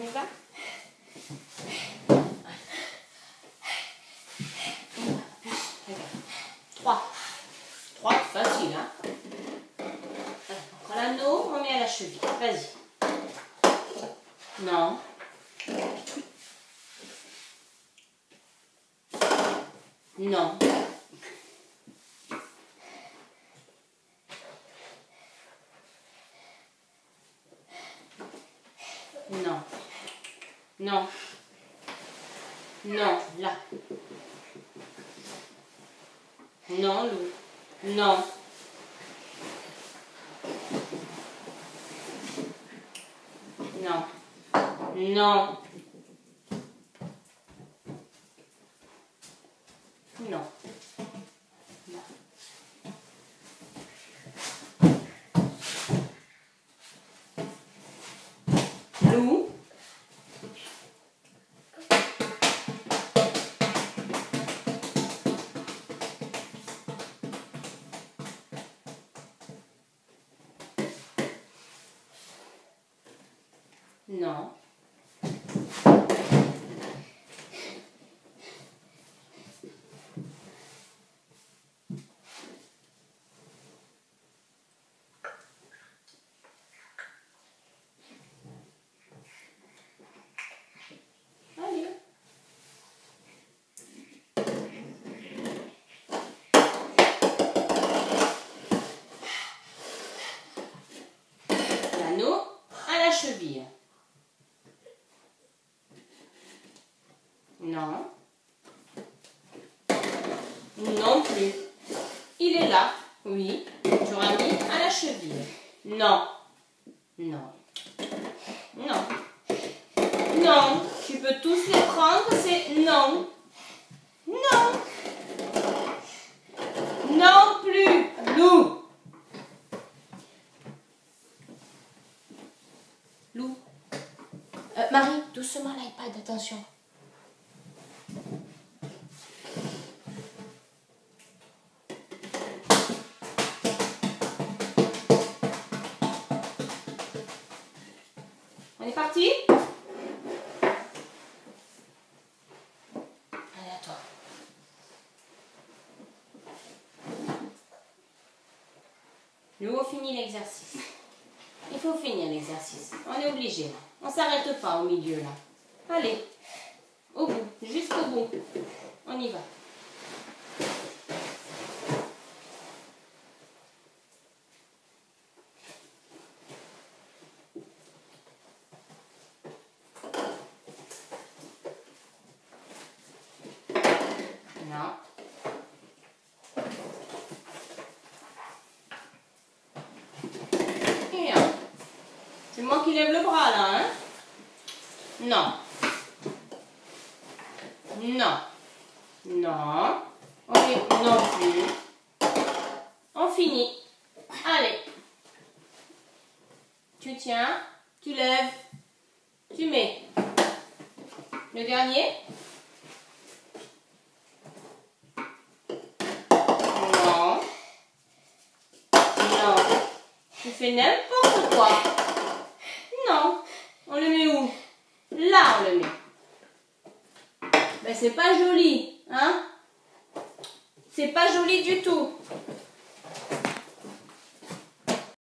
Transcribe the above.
y va? 3. 3, facile, hein? On prend l'anneau, on met à la cheville. Vas-y. Non. Non. Non. Non. Non, là. Non, Lou. Non. Non. Non. Non. Lou. Non. Allez. L'anneau à la cheville. Non. Non plus. Il est là. Oui. J'aurais mis à la cheville. Non. Non. Non. Non. Tu peux tous les prendre, c'est non. Non. Non plus. Lou. Lou. Marie, doucement l'iPad, attention. On est parti? Allez, à toi. Nous, on finit l'exercice. Il faut finir l'exercice. On est obligé, là. On ne s'arrête pas au milieu, là. Allez. Au bout. Jusqu'au bout. On y va. Non. Et un. C'est moi qui lève le bras là, hein? Non. Non. Non. Ok, non plus. On finit. Allez. Tu tiens, tu lèves, tu mets. Le dernier. Non. Non. Tu fais n'importe quoi. Non. On le met où? Là, on le met. Ben, c'est pas joli, hein? C'est pas joli du tout.